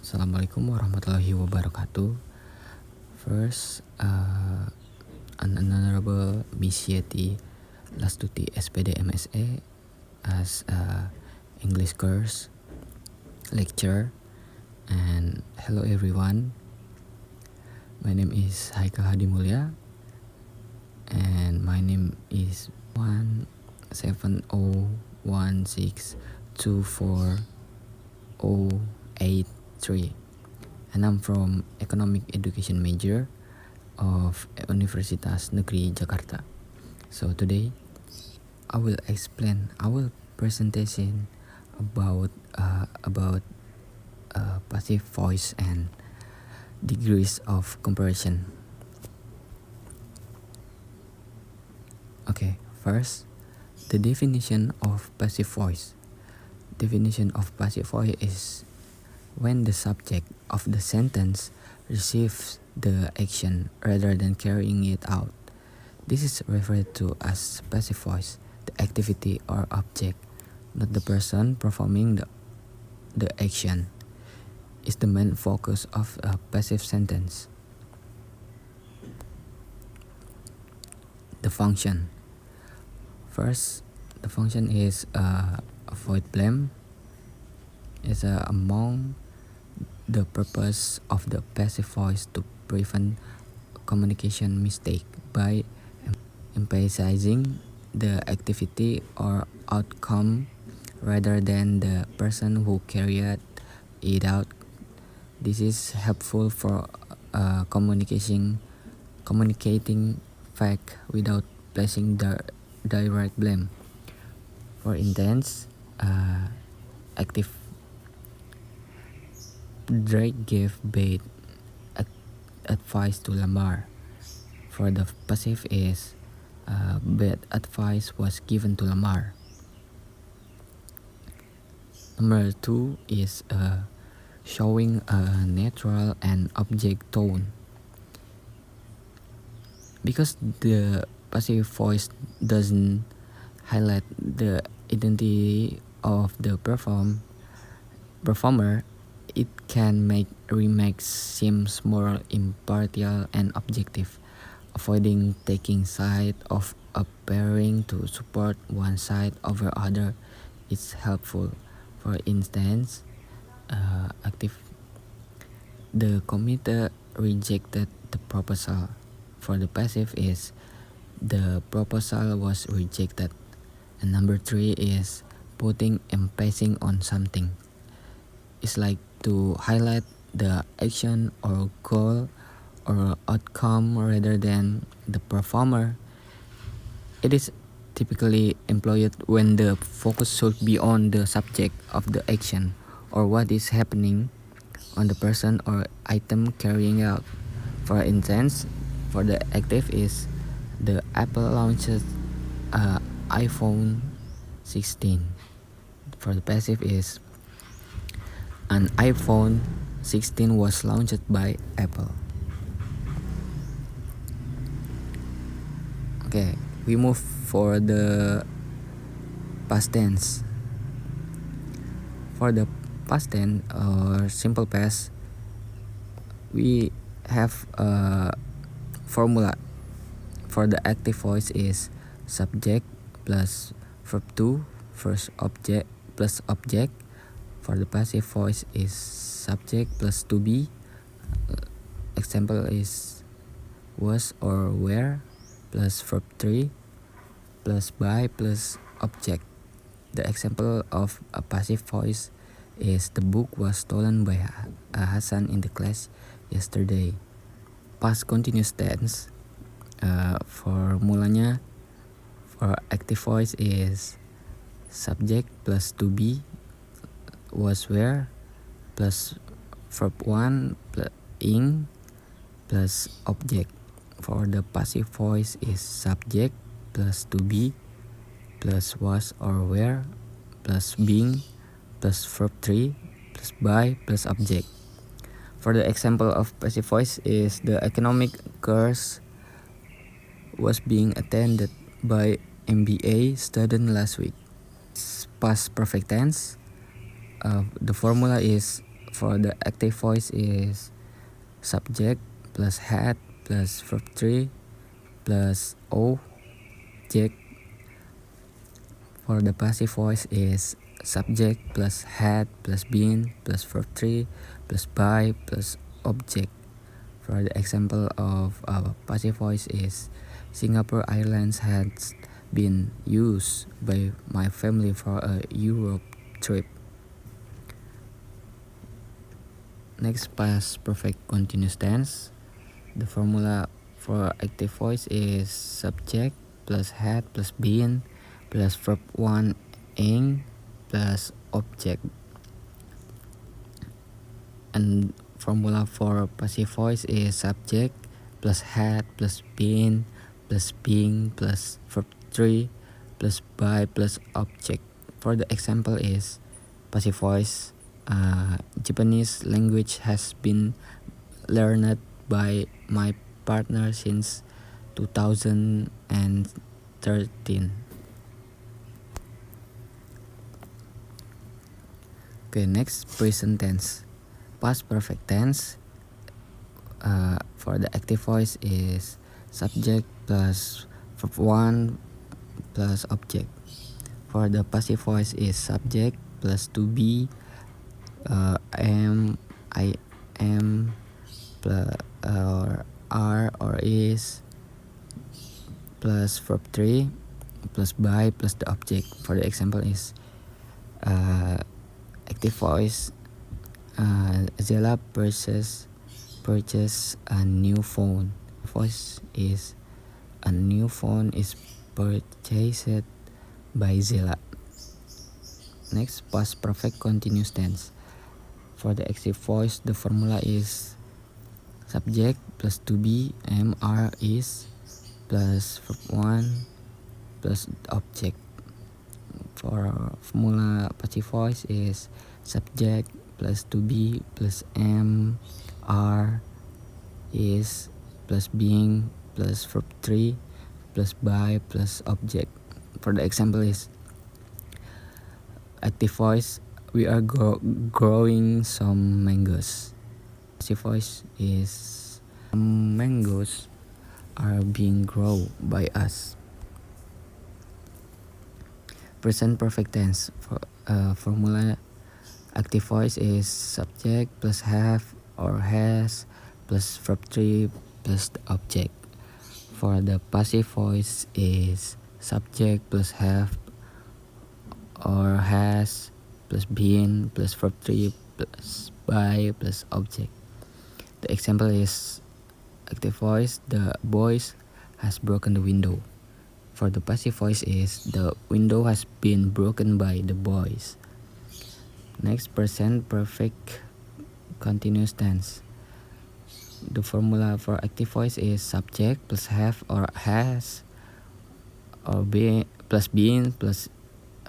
Assalamualaikum warahmatullahi wabarakatuh. First, an honorable Miss Yeti Lastuti SPD MSA as English course lecturer. And hello everyone. My name is Haikal Hadi Mulya, and my name is 17016240083, and I'm from Economic Education major of Universitas Negeri Jakarta. So today I will explain our presentation about passive voice and degrees of comparison. Okay, first, the definition of passive voice. Definition of passive voice is when the subject of the sentence receives the action rather than carrying it out. This is referred to as passive voice. The activity or object, not the person performing the action, is the main focus of a passive sentence. The function. First, the function is avoid blame. Is among the purpose of the passive voice to prevent communication mistake by emphasizing the activity or outcome rather than the person who carried it out. This is helpful for communicating fact without placing the direct blame. For instance, active Drake gave bad advice to Lamar. For the passive is bad advice was given to Lamar. Number 2 is showing a natural and object tone. Because the passive voice doesn't highlight the identity of the performer, it can make remarks seems more impartial and objective. Avoiding taking side of appearing to support one side over other is helpful. For instance, the committee rejected the proposal. For the passive is the proposal was rejected. And number 3 is putting emphasis on something. It's like to highlight the action or goal or outcome rather than the performer. It is typically employed when the focus should be on the subject of the action or what is happening on the person or item carrying out. For instance, for the active is the Apple launches iPhone 16. For the passive is an iPhone 16 was launched by Apple. Okay, we move for the past tense. For the past tense or simple past, we have a formula. For the active voice is subject plus verb 2 first object plus object. For the passive voice is subject plus to be. Example is was or were plus verb 3 plus by plus object. The example of a passive voice is the book was stolen by Hasan in the class yesterday. Past continuous tense, formulanya for active voice is subject plus to be was where plus verb 1 plus ing plus object. For the passive voice is subject plus to be plus was or were plus being plus verb 3 plus by plus object. For the example of passive voice is the economic course was being attended by MBA student last week. Past perfect tense. The formula is For the active voice is subject plus had plus verb 3 plus object. For the passive voice is subject plus had plus been plus verb 3 plus by plus object. For the example of our passive voice is Singapore Airlines has been used by my family for a Europe trip. Next, past perfect continuous tense. The formula for active voice is subject plus had plus been plus verb 1 ing plus object. And formula for passive voice is subject plus had plus been plus being plus verb 3 plus by plus object. For the example is passive voice. Japanese language has been learned by my partner since 2013. Okay, next, present tense. Past perfect tense. For the active voice is subject plus verb 1 plus object. For the passive voice is subject plus to be, am, I am, plus, or are or is, plus verb 3 plus by plus the object. For the example is active voice. Zella purchase a new phone. Voice is a new phone is purchased by Zella. Next, past perfect continuous tense. For the active voice, the formula is subject plus to be, am, are, is, plus verb 1 plus object. For formula passive voice is subject plus to be plus am, are, is, plus being plus verb 3 plus by plus object. For the example is active voice, we are growing some mangoes. Passive voice is mangoes are being grown by us. Present perfect tense. Formula active voice is subject plus have or has plus verb 3 plus the object. For the passive voice is subject plus have or has plus been plus verb 3 plus by plus object. The example is active voice, the boys has broken the window. For the passive voice is the window has been broken by the boys. Next, present perfect continuous tense. The formula for active voice is subject plus have or has or be plus been plus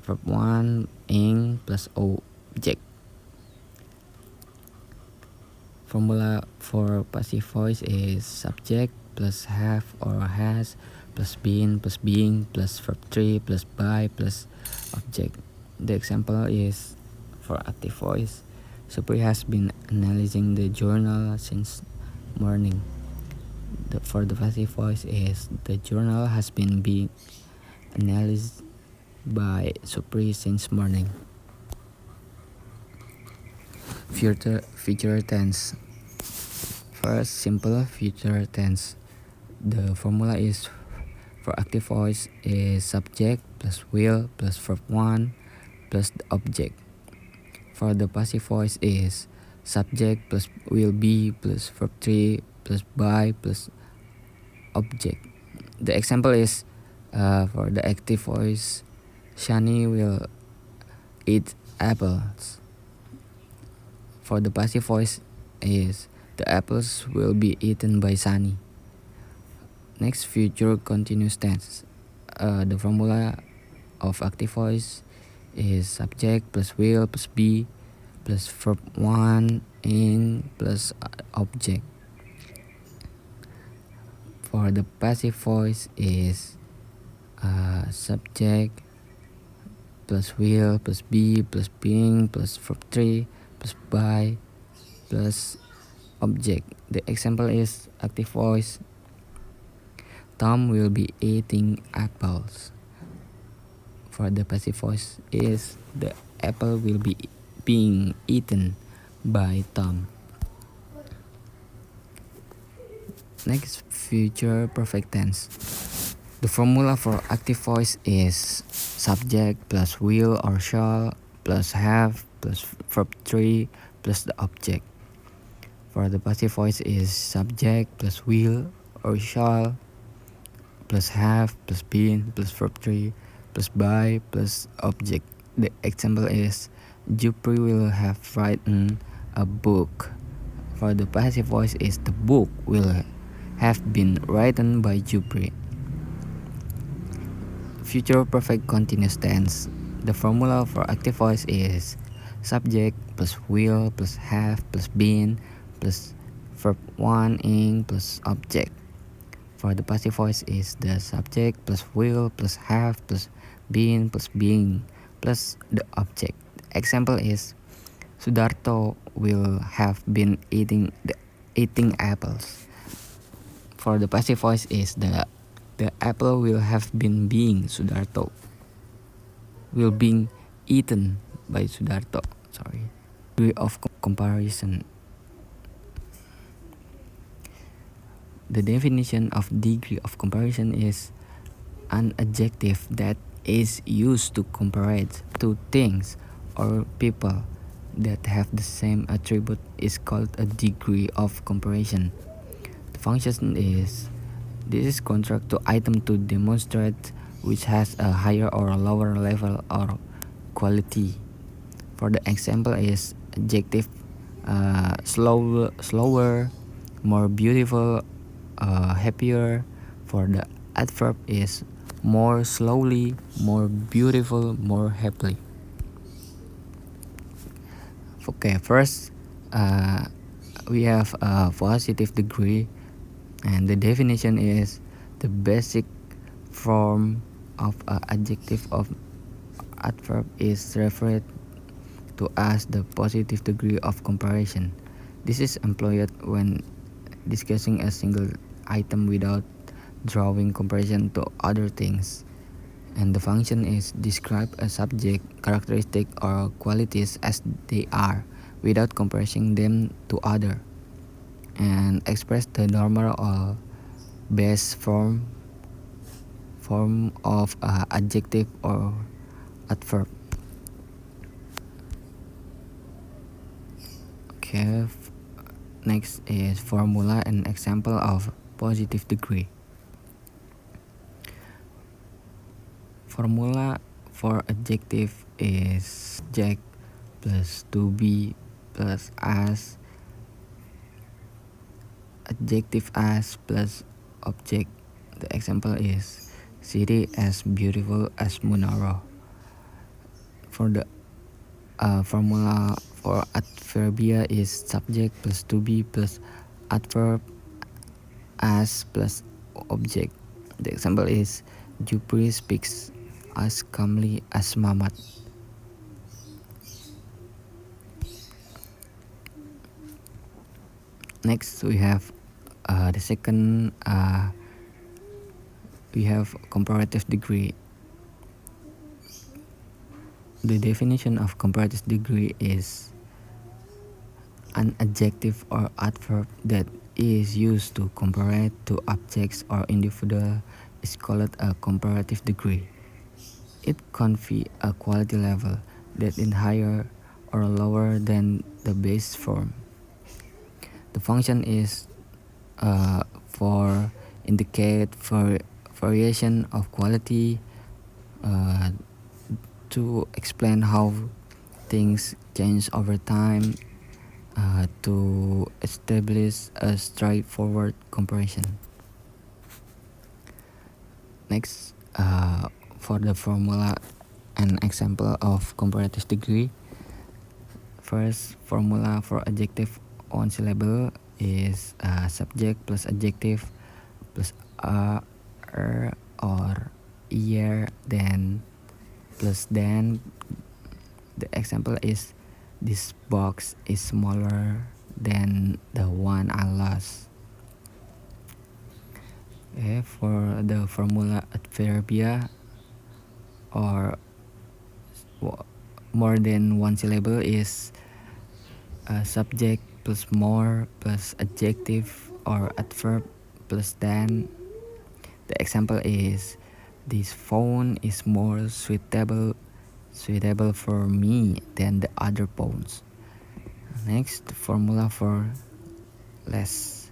verb 1 ing plus object. Formula for passive voice is subject plus have or has plus been plus being plus verb 3 plus by plus object. The example is for active voice. Supri has been analyzing the journal since morning. For the passive voice is the journal has been being analyzed by Supri since morning. Future tense. First, simple future tense. The formula is for active voice is subject plus will plus verb 1 plus the object. For the passive voice is subject plus will be plus verb 3 plus by plus object. The example is for the active voice, Shani will eat apples. For the passive voice is the apples will be eaten by Shani. Next, future continuous tense. The formula of active voice is subject plus will plus be plus verb 1 ing plus object. For the passive voice is subject plus will plus be plus being plus verb 3 plus by plus object. The example is active voice. Tom will be eating apples. For the passive voice is the apple will be being eaten by Tom. Next, future perfect tense. The formula for active voice is subject plus will or shall plus have plus verb 3 plus the object. For the passive voice is subject plus will or shall plus have plus been plus verb 3 plus by plus object. The example is Jupri will have written a book. For the passive voice is the book will have been written by Jupri. Future perfect continuous tense. The formula for active voice is subject plus will plus have plus been plus verb 1 ing plus object. For the passive voice is the subject plus will plus have plus been plus being plus the object. The example is Sudarto will have been eating apples. For the passive voice is the apple will have been being Sudarto. Will being eaten by Sudarto. Sorry. Degree of comparison. The definition of degree of comparison is an adjective that is used to compare two things or people that have the same attribute is called a degree of comparison. The function is this is construct to item to demonstrate which has a higher or lower level or quality. For the example is adjective slower, more beautiful, happier. For the adverb is more slowly, more beautiful, more happily. Okay, first we have a positive degree, and the definition is the basic form of adjective of adverb is referred to as the positive degree of comparison. This is employed when discussing a single item without drawing comparison to other things. And the function is describe a subject, characteristic or qualities as they are without comparing them to other, and express the normal or base form of adjective or adverb. Okay, next is formula and example of positive degree. Formula for adjective is Jack plus to be plus as, adjective as plus object. The example is city as beautiful as Munaro. For the formula for adverbia is subject plus to be plus adverb as plus object. The example is Jupri speaks as calmly as Mamat. Next we have the second we have comparative degree. The definition of comparative degree is an adjective or adverb that is used to compare two objects or individual is called a comparative degree. It conveys a quality level that is higher or lower than the base form. The function is for indicate for variation of quality, to explain how things change over time, to establish a straightforward comparison. Next, for the formula and example of comparative degree. First, formula for adjective one syllable is subject plus adjective plus or year then plus then. The example is this box is smaller than the one I lost. Okay, for the formula adverbia or more than one syllable is subject plus more plus adjective or adverb plus than. The example is, this phone is more suitable for me than the other phones. Next, formula for less.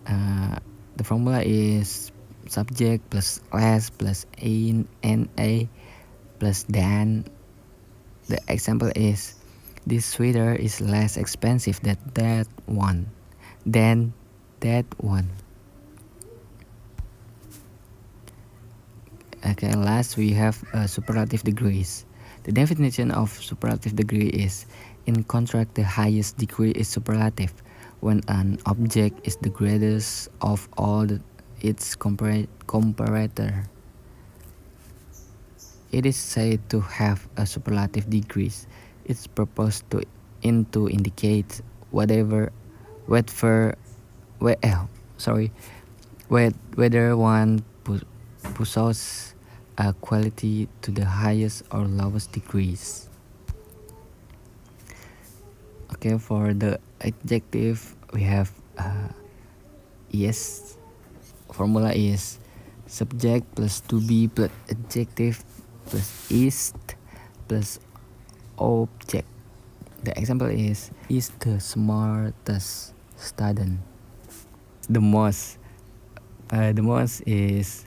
The formula is subject plus less plus a plus than. The example is, this sweater is less expensive than that one. Okay, last we have superlative degrees. The definition of superlative degree is, in contract, the highest degree is superlative when an object is the greatest of all its comparator. It is said to have a superlative degrees. It's proposed to indicate whether one possesses a quality to the highest or lowest degrees. Okay, for the adjective we have yes. Formula is subject plus to be plus adjective plus is plus object. The example is the smartest student. The most is,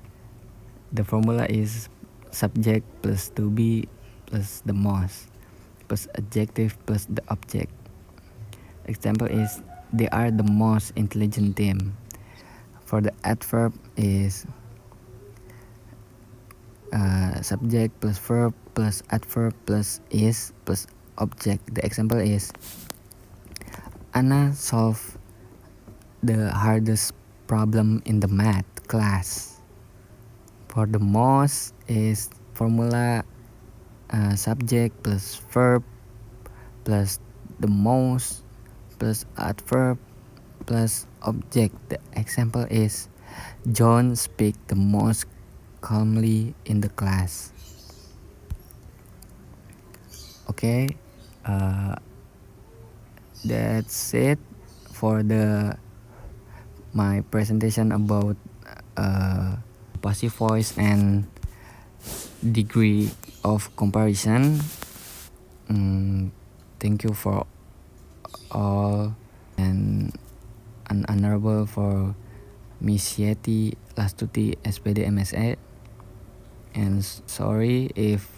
the formula is subject plus to be plus the most plus adjective plus the object. Example is, they are the most intelligent team. For the adverb is subject plus verb plus adverb plus is plus object. The example is, Anna solved the hardest problem in the math class. For the most is formula subject plus verb plus the most plus adverb plus object. The example is, John speaks the most calmly in the class. Okay, that's it for my presentation about passive voice and degree of comparison. Thank you for all, and an honorable for Miss Yeti Lastuti SPD MSA. And sorry if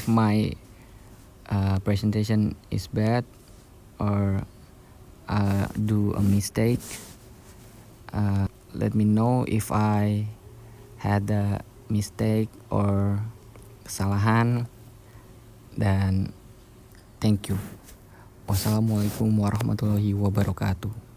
my presentation is bad or do a mistake. Let me know if I had a mistake or kesalahan, dan thank you. Wassalamualaikum warahmatullahi wabarakatuh.